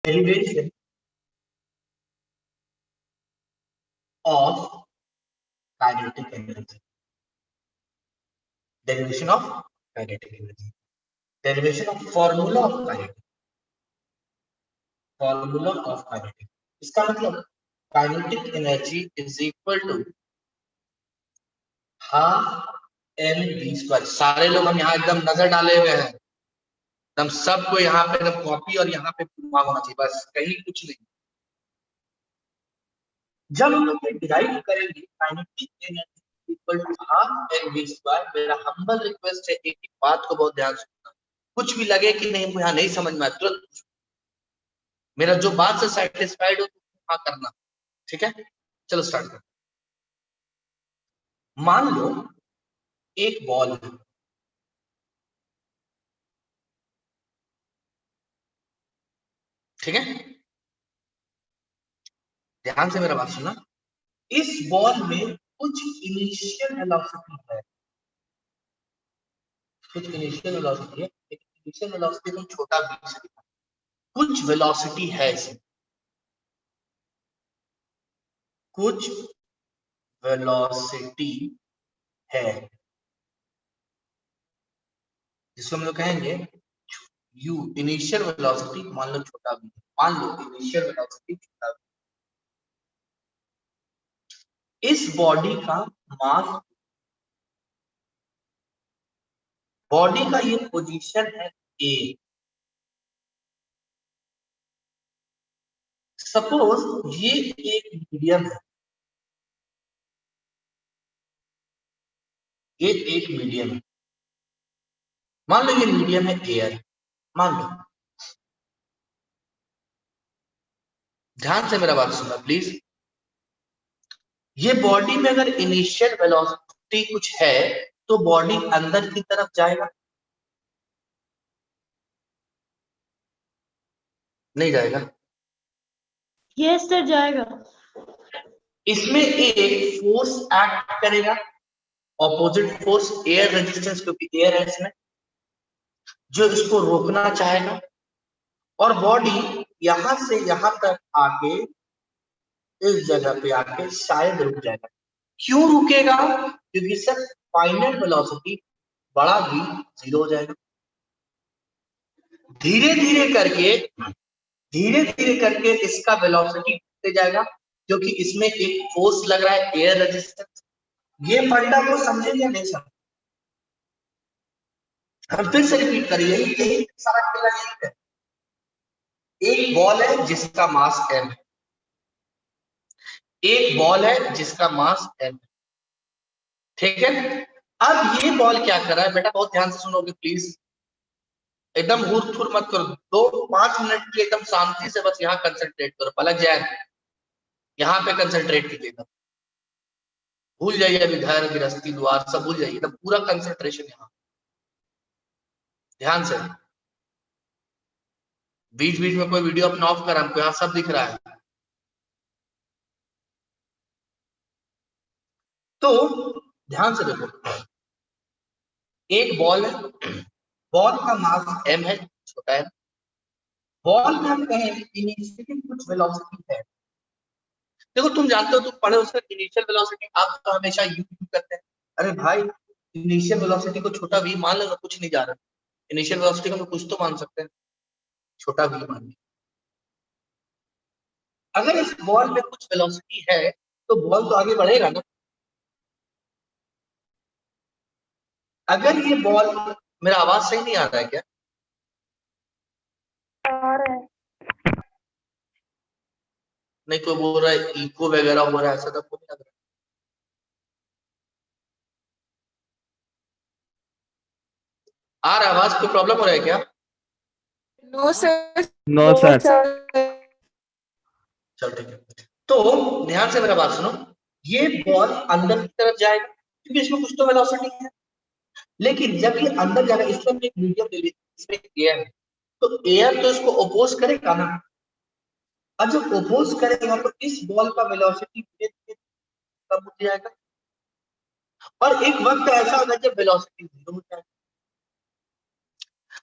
derivation of kinetic energy. Derivation of kinetic energy. Derivation of formula of kinetic. Formula of kinetic. इसका मतलब kinetic energy is equal to half mv²। सारे लोग हम यहाँ एकदम नजर डाले हुए हैं, एकदम सबको यहाँ पे एकदम कॉपी और यहाँ पे दिमाग होना चाहिए, बस कहीं कुछ नहीं। जब हम लोग डिराइव करेंगे kinetic energy equal to half mv², मेरा हम्बल रिक्वेस्ट है एक ही बात को बहुत ध्यान से सुनना, कुछ भी लगे कि नहीं हमको यहाँ नहीं समझ में आया तुरंत मेरा जो बात से सेटिस्फाइड हो तो हाँ करना, ठीक है। चलो स्टार्ट करते। मान लो एक बॉल है, ठीक है, ध्यान से मेरा बात सुनना। इस बॉल में कुछ इनिशियल वेलोसिटी है, कुछ इनिशियल वेलोसिटी है, इनिशियल वेलोसिटी को छोटा b से दिखा, कुछ वेलोसिटी है इसमें, कुछ वेलोसिटी है जिसको हम लोग कहेंगे u, इनिशियल वेलोसिटी मान लो छोटा v, मान लो इनिशियल वेलोसिटी छोटा v। इस बॉडी का मास, बॉडी का ये पोजीशन है a। सपोज ये एक मीडियम है, ये एक मीडियम है, मान लो ये मीडियम है एयर, मान लो, ध्यान से मेरा बात सुनना प्लीज। ये बॉडी में अगर इनिशियल वेलोसिटी कुछ है तो बॉडी अंदर की तरफ जाएगा, नहीं जाएगा? यस सर जाएगा। इसमें एक फोर्स एक्ट करेगा, ऑपोजिट फोर्स, एयर रेजिस्टेंस, क्योंकि एयर है इसमें, जो इसको रोकना चाहेगा, और बॉडी यहां से यहां तक आके इस जगह पे आके शायद रुक जाएगा। क्यों रुकेगा? क्योंकि सर फाइनल वेलोसिटी बड़ा भी 0 हो जाएगा। धीरे धीरे करके इसका वेलोसिटी बढ़ते जाएगा, क्योंकि इसमें एक फोर्स लग रहा है, एयर रेजिस्टेंस। ये फंडा को समझे या नहीं समझे? हम फिर से रिपीट करिए, यही सारा खेला यही है। एक बॉल है जिसका मास m है, एक बॉल है जिसका मास m है, ठीक है। अब ये बॉल क्या कर रहा है बेटा, बहुत ध्यान से सुनोगे प्लीज, एकदम हुर थुर मत करो, 2-5 मिनट के एकदम शांति से बस यहाँ कंसंट्रेट करो, पलक जाए यहाँ पे कंसंट्रेट कीजिएगा, भूल जाइए अभी घर गृहस्थी द्वार सब भूल जाइए, एकदम पूरा कंसंट्रेशन यहाँ, ध्यान से। बीच बीच में कोई वीडियो अपना ऑफ करा, हमको यहाँ सब दिख रहा है। तो ध्यान से देखो, एक बॉल है, बॉल का मास m है, छोटा है, बॉल में हम कहें इनिशियल कुछ वेलोसिटी है। देखो तुम जानते हो, तुम पढ़े उसका इनिशियल वेलोसिटी, आप तो हमेशा u करते हैं। अरे भाई इनिशियल वेलोसिटी को छोटा v मान लो, कुछ नहीं जा रहा, इनिशियल वेलोसिटी को हम कुछ तो मान सकते हैं, छोटा v मान लो। अगर इस बॉल में कुछ वेलोसिटी है तो बॉल तो आगे बढ़ेगा ना। अगर ये बॉल, मेरा आवाज सही नहीं आ रहा है क्या? आ रहा है। नहीं कोई बोल रहा है इको वगैरह हो रहा है, ऐसा तो नहीं लग रहा। आ रहा आवाज, कोई प्रॉब्लम हो रहा है क्या? No sir. No sir. चल ठीक है, तो ध्यान से मेरा बात सुनो, ये बॉल अंदर की तरफ जाएगा क्योंकि इसमें कुछ तो वेलोसिटी है, लेकिन जब ये अंदर जाएगा, इसमें एक मीडियम ले लीजिए, इसमें एयर है, तो एयर तो इसको अपोज करेगा ना, और जब अपोज करेगा तो इस बॉल का वेलोसिटी कम हो जाएगा, और एक वक्त ऐसा होगा जब वेलोसिटी 0 हो जाएगा।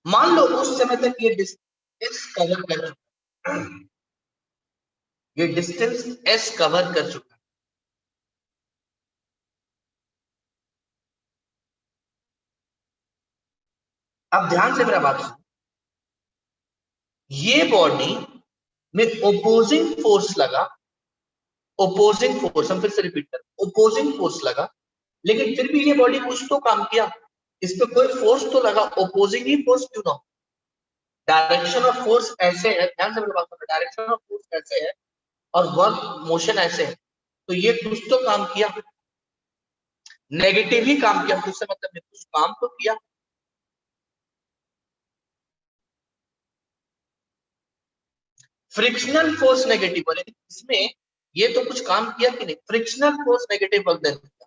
मान लो उस समय तक ये डिस्टेंस कवर कर, ये डिस्टेंस s कवर कर चुका है। अब ध्यान से मेरा बात सुनो, ये बॉडी में ओपोजिंग फोर्स लगा, ओपोजिंग फोर्स, हम फिर से रिपीट कर, ओपोजिंग फोर्स लगा, लेकिन फिर भी ये बॉडी कुछ तो काम किया, इस पे कोई फोर्स तो लगा, ओपोजिंग ही फोर्स क्यों ना हो। डायरेक्शन ऑफ फोर्स ऐसे है, ध्यान से मेरी बात सुनो, डायरेक्शन ऑफ फोर्स ऐसे है और वर्क मोशन ऐसे है, तो ये कुछ तो काम किया, नेगेटिव ही काम किया, उससे मतलब नहीं, कुछ काम तो किया। फ्रिक्शनल फोर्स नेगेटिव बोले, इसमें ये तो कुछ काम किया कि नहीं, frictional force negative work then किया,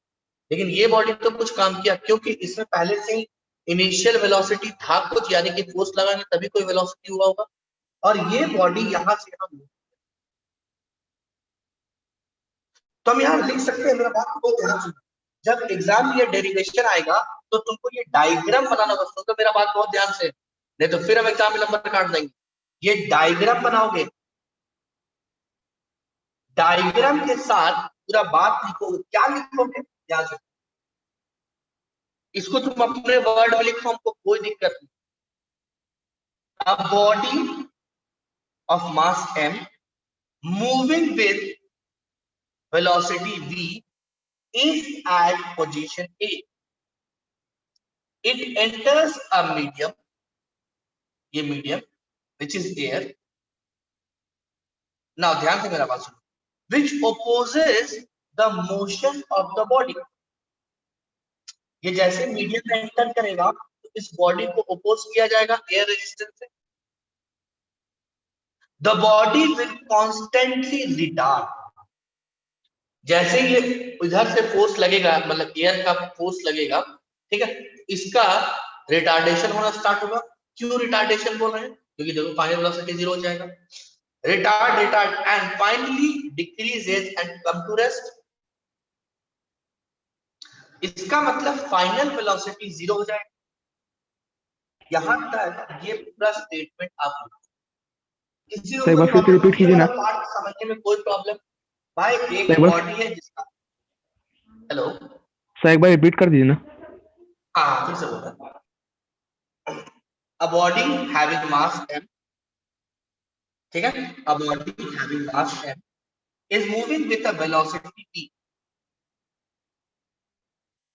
लेकिन ये बॉडी तो कुछ काम किया, क्योंकि इसमें पहले से ही इनिशियल वेलोसिटी था कुछ, यानी कि फोर्स लगा नहीं तभी कोई वेलोसिटी हुआ होगा, और ये बॉडी यहां से यहां मूव। तो हम यहां लिख सकते हैं, मेरा बात को ध्यान सुनो, जब एग्जाम में ये डेरिवेशन आएगा तो तुमको ये डायग्राम बनाना होगा, सुनो मेरा बात बहुत ध्यान से, नहीं तो फिर हम एग्जाम में नंबर काट देंगे। ये डायग्राम बनाओगे, डायग्राम के साथ पूरा बात लिखोगे, क्या लिखोगे ध्यान से, इसको तुम अपने वर्ड में लिखो, हमको कोई दिक्कत नहीं। A body of mass m moving with velocity v is at position a. It enters a medium, ये medium which is air. Now ध्यान से मेरा बात सुनो, which opposes the motion of the body. ये जैसे मीडियम में एंटर करेगा तो इस बॉडी को ओपोज किया जाएगा एयर रेजिस्टेंस से। The body will constantly retard, जैसे ये इधर से फोर्स लगेगा, मतलब एयर का फोर्स लगेगा, ठीक है, इसका रिटार्डेशन होना स्टार्ट होगा। क्यों रिटार्डेशन बोल रहे हैं, क्योंकि देखो फाइनल वेलोसिटी 0 हो जाएगा, retard and finally decreases and come to rest. इसका मतलब फाइनल वेलोसिटी 0 हो जाएगा। यहां तक ये पूरा स्टेटमेंट आप किसी को कोई प्रॉब्लम, रिपीट कीजिए ना, पार्ट समझने में कोई प्रॉब्लम भाई, एक बॉडी है जिसका, हेलो सर एक बार रिपीट कर दीजिए ना। हाँ फिर से बोलता, a body having mass m, ठीक है, a body having mass m is moving with a velocity v,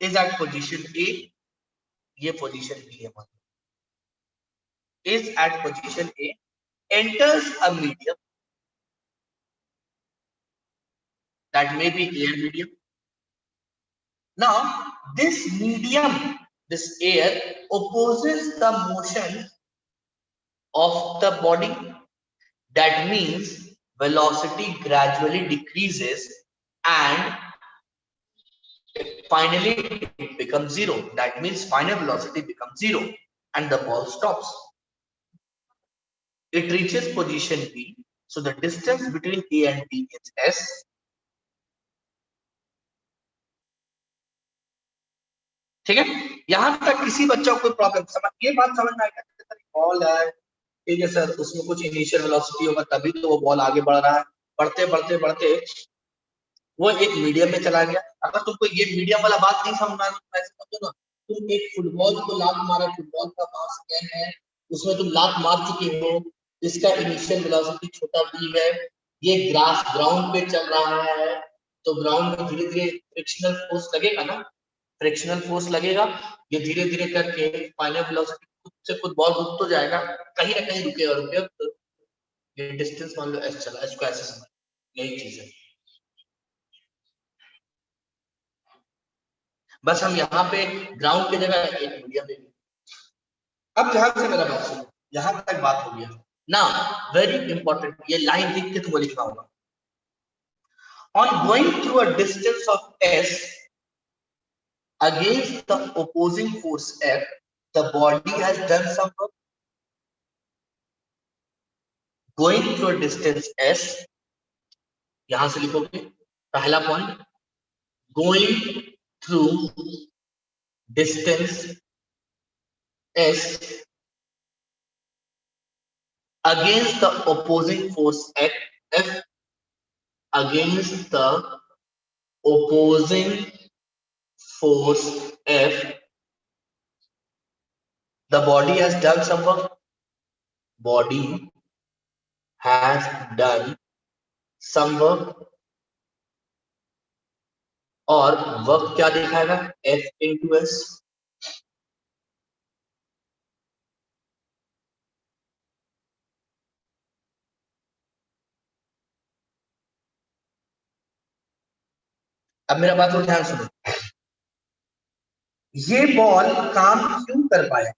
is at position a, ये पोजीशन b है, is at position a, enters a medium, that may be air medium. Now this medium, this air opposes the motion of the body, that means velocity gradually decreases and finally it becomes 0, that means final velocity becomes 0 and the ball stops. It reaches position b, so the distance between a and b is s. ठीक है, यहां तक किसी बच्चा को कोई problem समझ, ये बात समझ में आएगा, बॉल है, ठीक है सर, उसमें कुछ इनिशियल वेलोसिटी होगा तभी तो वो बॉल आगे बढ़ रहा है, बढ़ते बढ़ते बढ़ते वो एक मीडियम में चला गया। अगर तुमको ये मीडियम वाला बात नहीं समझ में आए तो ऐसे समझो ना, तुम एक फुटबॉल को लात मारा, फुटबॉल का मास m है, उसमें तुम लात मार चुके हो, इसका इनिशियल वेलोसिटी छोटा v है, ये ग्रास ग्राउंड पे चल रहा है, तो ग्राउंड में धीरे धीरे फ्रिक्शनल फोर्स लगेगा ना, फ्रिक्शनल फोर्स लगेगा, ये धीरे धीरे करके फाइनल वेलोसिटी खुद से खुद बॉल रुक तो जाएगा, कहीं ना कहीं रुकेगा रुकेगा, तो ये डिस्टेंस मान लो s चला, इसको ऐसे समझ, यही चीज है। बस हम यहाँ पे ग्राउंड की जगह एक मीडियम ले, अब ध्यान से मेरा बात सुनो, यहां तक बात हो गया ना, वेरी इंपॉर्टेंट, ये लाइन लिख के तुमको लिखना होगा। On going through a distance of s against the opposing force f, the body has done some work. Going through a distance s, यहां से लिखोगे पहला point, going through distance s against the opposing force F, against the opposing force F, the body has done some work. Body has done some work. और work क्या दिखाएगा? F into S. अब मेरा बात को ध्यान सुनो, ये बॉल काम क्यों कर पाया?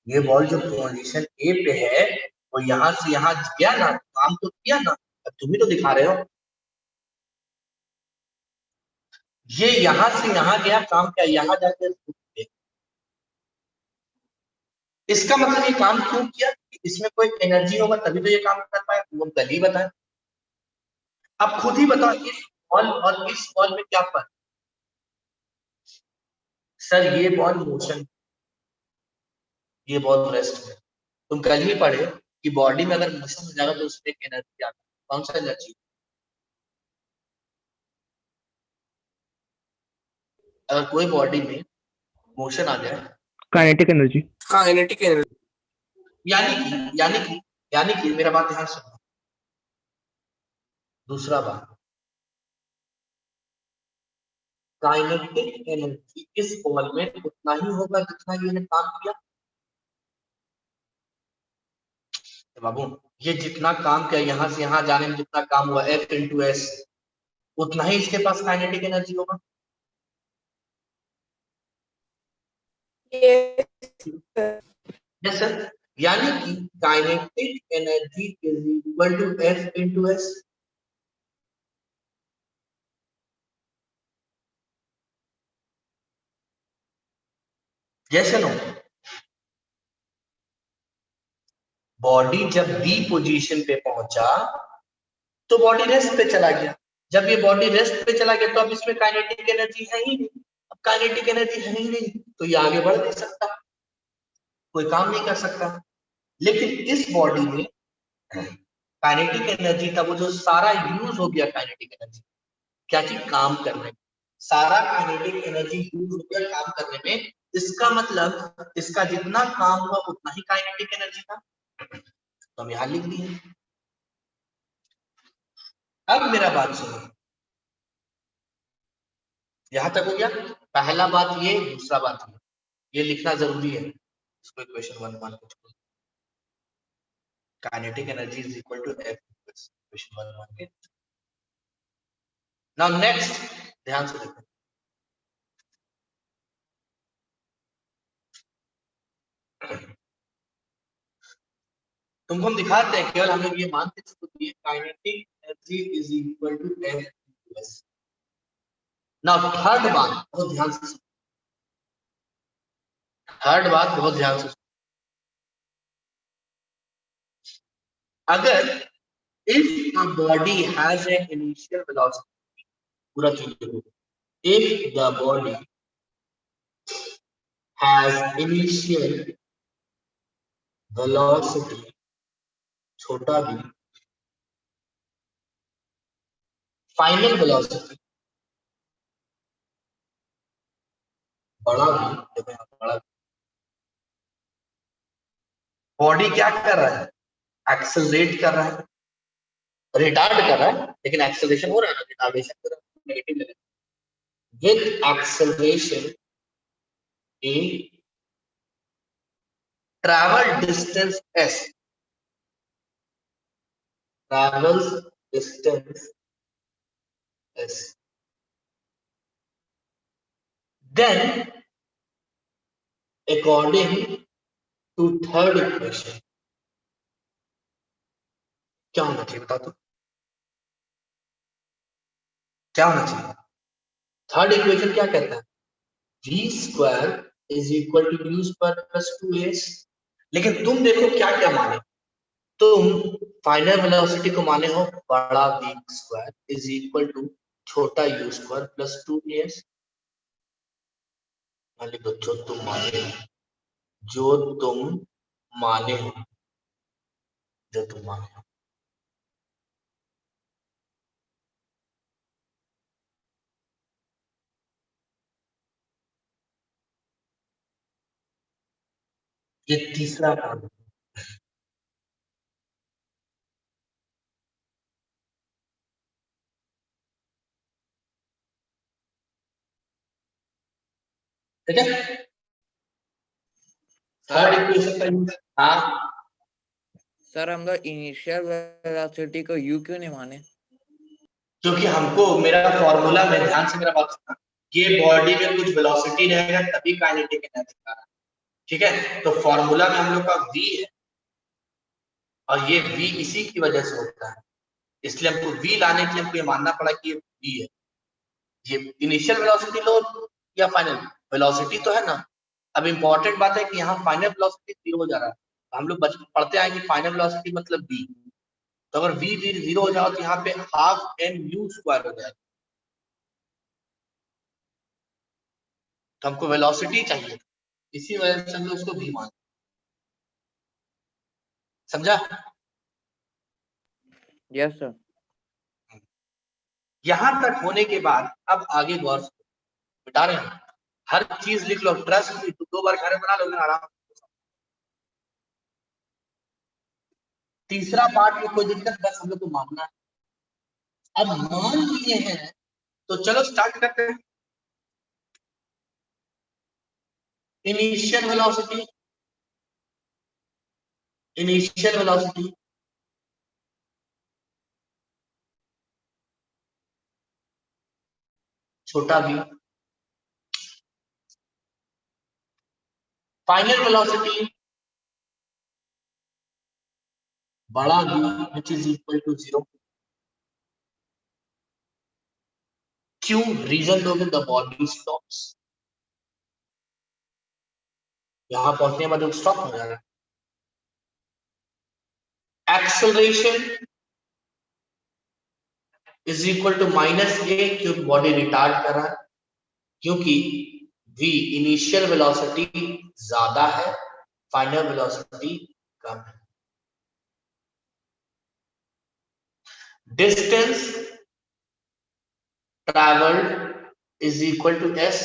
ये बॉल जो पोजीशन ए पे है वो यहां से यहां गया ना, काम तो किया ना। अब तुम ही तो दिखा रहे हो, ये यहां से यहां गया, काम क्या यहां जाके रुक गया। इसका मतलब ये काम क्यों किया? इसमें कोई एनर्जी होगा तभी तो ये काम कर पाया, वो हम कल ही बताए। अब खुद ही बताओ, इस बॉल और इस बॉल में क्या फर्क? सर ये बॉल मोशन, ये बॉल रेस्ट में। तुम कल ही पढ़े कि बॉडी में अगर मोशन हो जाएगा तो उसमें एक एनर्जी आता है। कौन सा एनर्जी? अगर कोई बॉडी में मोशन आ जाए, काइनेटिक एनर्जी। Kinetic energy. यानी कि मेरा बात ध्यान सुनो। दूसरा बात, काइनेटिक एनर्जी इस बॉल में उतना ही होगा जितना ये काम किया। बाबू ये जितना काम किया यहां से यहां जाने में जितना काम हुआ F into S, उतना ही इसके पास काइनेटिक एनर्जी होगा। यस सर, यानी कि kinetic energy is equal to F into S। Yes no, body जब बी पोजीशन पे पहुंचा तो बॉडी रेस्ट पे चला गया। जब ये बॉडी रेस्ट पे चला गया तो अब इसमें काइनेटिक एनर्जी है ही नहीं। अब काइनेटिक एनर्जी है ही नहीं तो ये आगे बढ़ नहीं सकता, कोई काम नहीं कर सकता। लेकिन इस बॉडी में काइनेटिक एनर्जी था, वो जो सारा यूज हो गया काइनेटिक एनर्जी, क्या चीज? काम करने में। सारा काइनेटिक एनर्जी यूज हो गया काम करने में। इसका मतलब इसका जितना काम हुआ उतना ही काइनेटिक एनर्जी था, तो हम यहां लिख दिए। अब मेरा बात सुनो, यहां तक हो गया। पहला बात ये, दूसरा बात ये लिखना जरूरी है। इसको इक्वेशन 1 मान के छोड़ो, kinetic energy is equal to F equation 1 मान के। नाउ नेक्स्ट ध्यान से देखो, तुमको हम दिखाते हैं, केवल हम लोग ये मानते हैं kinetic energy is equal to F into S। Now third बात बहुत ध्यान से सुनो, थर्ड बात बहुत ध्यान से सुनो। अगर if a body has an initial velocity, पूरा चीज देखो, if the body has initial velocity छोटा भी, फाइनल वेलोसिटी बड़ा भी, देखो यहाँ बड़ा, बॉडी क्या कर रहा है? एक्सेलरेट कर रहा है, रिटार्ड कर रहा है, लेकिन एक्सेलरेशन हो रहा है ना, रिटार्डेशन कर रहा है, negative level. With acceleration A travel distance S, travels distance S, then according to third equation क्या होना चाहिए बता दो, क्या होना चाहिए? थर्ड इक्वेशन क्या कहता है? v square is equal to u square plus 2s। लेकिन तुम देखो क्या क्या माने, तुम फाइनल वेलोसिटी को माने हो बड़ा v square is equal to छोटा u स्क्वायर प्लस 2as। मान लो जो तुम माने, जो तुम माने हो, जो तुम माने हो। ये तीसरा काम है। ठीक है, थर्ड इक्वेशन का यूज। हाँ सर हम लोग इनिशियल वेलोसिटी को u क्यों नहीं माने? क्योंकि हमको मेरा फॉर्मूला में, ध्यान से मेरा बात सुनना, ये बॉडी में कुछ वेलोसिटी रहेगा तभी काइनेटिक एनर्जी आ रहा है। ठीक है, तो फॉर्मूला में हम लोग का v है और ये v इसी की वजह से होता है, इसलिए हमको v लाने के लिए हमको ये मानना पड़ा कि ये v है। ये इनिशियल वेलोसिटी लो या फाइनल वेलोसिटी तो है ना। अब इंपॉर्टेंट बात है कि यहाँ फाइनल वेलोसिटी 0 हो जा रहा है, हम लोग पढ़ते आए कि फाइनल वेलोसिटी मतलब v, तो अगर v 0 हो जाओ तो यहाँ पे हाफ mu स्क्वायर हो जाएगा, तो हमको वेलोसिटी चाहिए, इसी वजह से हम लोग उसको v मान, समझा? Yes sir. यहां तक होने के बाद अब आगे गौर से बता रहे हैं, हर चीज लिख लो, ट्रस्ट भी, 2 बार घर में बना लोगे आराम से। तीसरा पार्ट में कोई दिक्कत, बस हम लोग को मानना है। अब मान लिए हैं तो चलो स्टार्ट करते हैं। इनिशियल वेलोसिटी, इनिशियल वेलोसिटी छोटा v, फाइनल वेलोसिटी बड़ा v which is equal to 0। क्यों? रीजन दोगे, द बॉडी स्टॉप्स, यहां पहुंचने के बाद स्टॉप हो जाएगा। Acceleration is equal to -a, क्योंकि बॉडी रिटार्ड कर रहा है, क्योंकि v इनिशियल वेलोसिटी ज्यादा है, फाइनल वेलोसिटी कम है। Distance travelled is equal to s।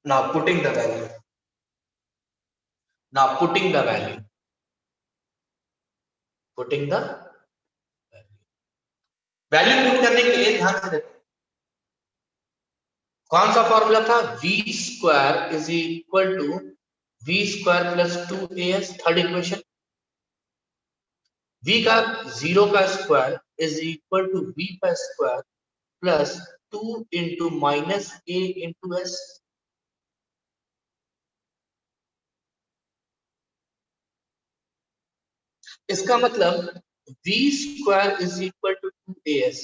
now putting the value now putting the value putting the value put करने के लिए ध्यान से देखो, कौन सा फॉर्मूला था, v square is equal to v square plus 2as, third equation. v का 0 का square is equal to v का square plus 2 into minus a into s। इसका मतलब v square is equal to 2as,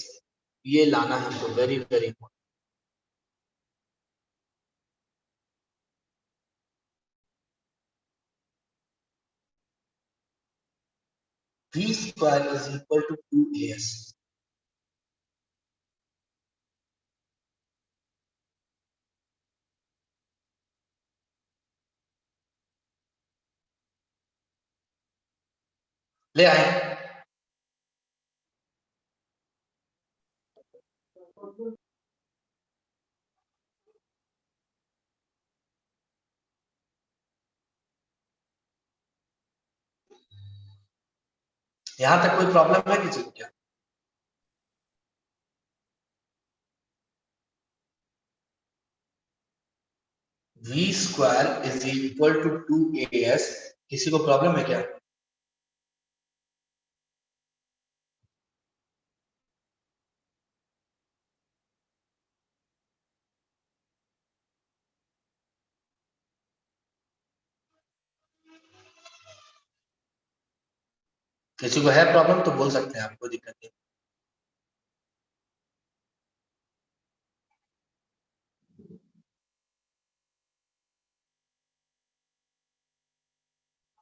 ये लाना है हमको, very very important. v square is equal to 2as। ले आए, यहां तक कोई प्रॉब्लम है किसी को क्या? v square is equal to 2as, किसी को प्रॉब्लम है क्या? किसी को है प्रॉब्लम तो बोल सकते हैं आप, कोई दिक्कत नहीं।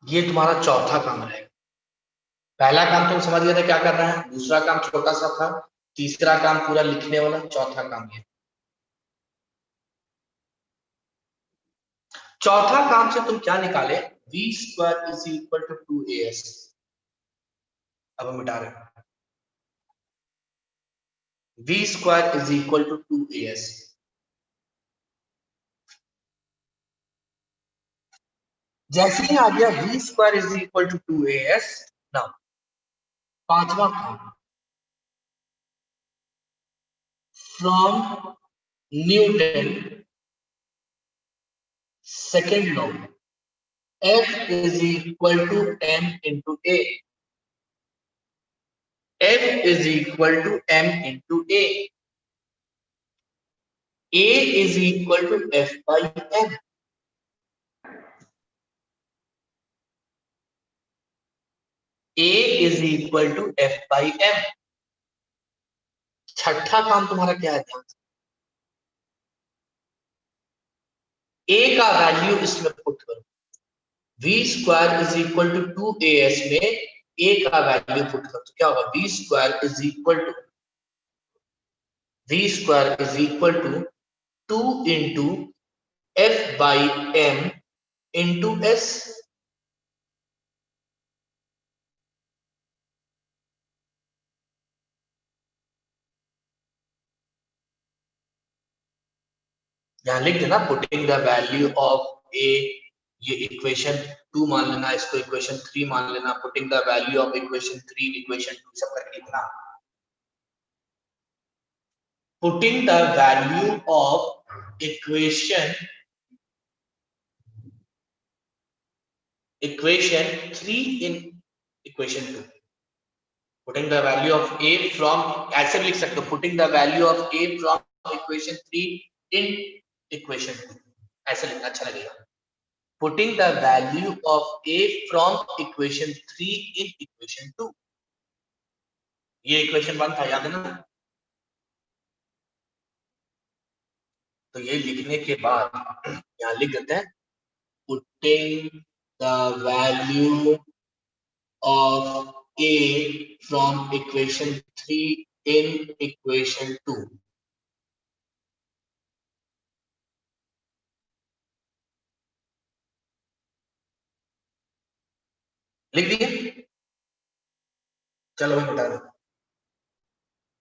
ये तुम्हारा चौथा काम रहेगा। पहला काम तुम समझ गए थे क्या कर रहे हैं, दूसरा काम छोटा सा था, तीसरा काम पूरा लिखने वाला, चौथा काम ये। चौथा काम से तुम क्या निकाले, v square is equal to 2as। अब हम मिटा रहे हैं, v square is equal to 2as। जैसे ही आ गया v square is equal to 2as, now पांचवा काम, from Newton second law, F is equal to m into a। F is equal to m into a। A is equal to F by m। A is equal to F by m। छठा काम तुम्हारा क्या है, ध्यान से, A का value इसमें put करो। V square is equal to 2as में A का वैल्यू पुट करो तो क्या होगा, V square is equal to 2 into F by m into S। यहां लिख देना, putting the value of A, ये इक्वेशन 2 मान लेना, इसको इक्वेशन 3 मान लेना, putting the value of equation 3 equation 2 सब करके लिखना। Putting the value of equation 3 in equation 2। Putting the value of A from, ऐसे भी लिख सकते हो, putting the value of A from equation 3 in equation 2, ऐसे लिखना अच्छा लगेगा। Putting the value of A from equation 3 in equation 2। ये equation 1 था, याद है ना। तो ये लिखने के बाद यहाँ लिख देते हैं, putting the value of A from equation 3 in equation 2। लिख दिए, चलो भाई बता दो।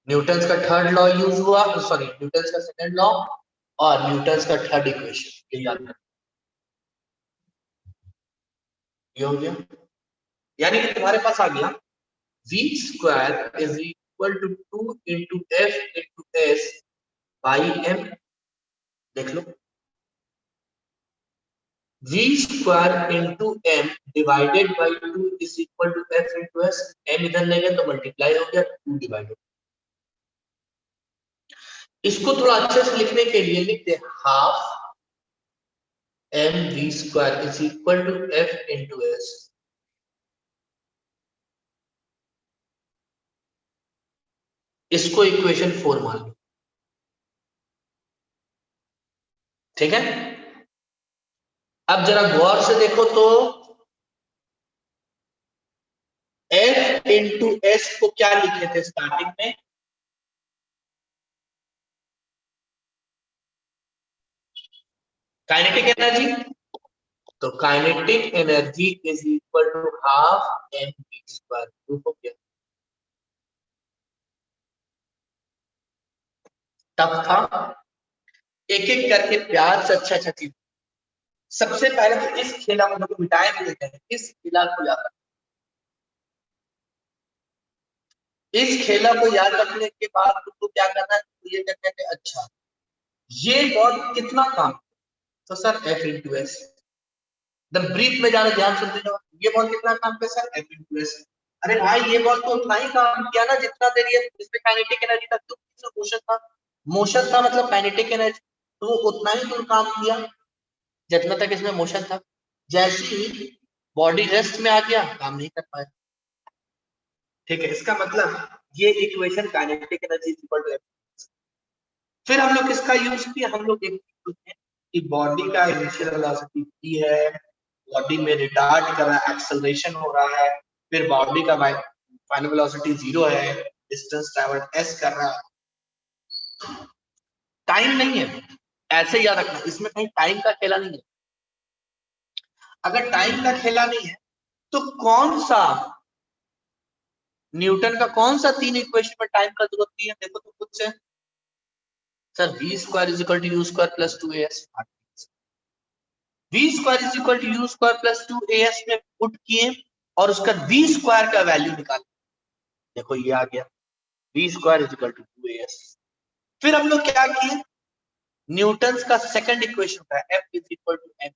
न्यूटन्स का थर्ड लॉ यूज हुआ, सॉरी न्यूटन्स का सेकंड लॉ और न्यूटन्स का थर्ड इक्वेशन, ये याद रखना। ये हो गया, यानी कि तुम्हारे पास आ गया v square is equal to 2 into f into s by m। देख लो, v square into m divided by 2 is equal to f into s। m इधर ले गए तो मल्टीप्लाई हो गया, 2 डिवाइडेड। इसको थोड़ा अच्छे से लिखने के लिए लिखते हैं half m v square is equal to f into s। इसको इक्वेशन 4 मान लो, ठीक है। अब जरा गौर से देखो तो F इंटू एस को क्या लिखे थे स्टार्टिंग में, काइनेटिक एनर्जी। तो kinetic energy is equal to half M V square. Proof हो गया, तब था एक एक करके प्यार से अच्छा अच्छा चीज। सबसे पहले तो इस खेला को मिटाए भी देते हैं, इस खेला को याद रखना। इस खेला को याद रखने के बाद तुमको क्या करना है, तो ये कहते हैं अच्छा ये बॉल कितना काम, तो सर एफ इंटू एस। एकदम ब्रीफ में जाना, ध्यान सुनते जाओ, ये बॉल कितना काम पे सर एफ इंटू एस। अरे भाई ये बॉल तो उतना ही काम किया ना जितना देर ये इसमें काइनेटिक एनर्जी था, तो मोशन था, मोशन था मतलब काइनेटिक एनर्जी, तो उतना ही तो काम किया जितना तक इसमें मोशन था। जैसे ही बॉडी रेस्ट में आ गया, काम नहीं कर पाया, ठीक है। इसका मतलब ये equation kinetic energy equal to. फिर हम लोग किसका यूज किया, हम लोग एक कि बॉडी का इनिशियल वेलोसिटी p है, बॉडी में रिटार्ड कर रहा है, एक्सेलरेशन हो रहा है, फिर बॉडी का फाइनल वेलोसिटी 0 है, डिस्टेंस ट्रैवल्ड s कर रहा है। टाइम नहीं है, ऐसे याद रखना, इसमें कहीं टाइम का खेला नहीं है। अगर टाइम का खेला नहीं है तो कौन सा न्यूटन का कौन सा 3 इक्वेशन में टाइम का जरूरत नहीं है? देखो तो खुद से। Sir v square is equal to u square plus 2as, v square is equal to u square plus 2as में पुट किए और उसका v स्क्वायर का वैल्यू निकाले। देखो ये आ गया v square is equal to 2as। फिर हम लोग क्या किए, न्यूटन का सेकंड इक्वेशन था f is equal to m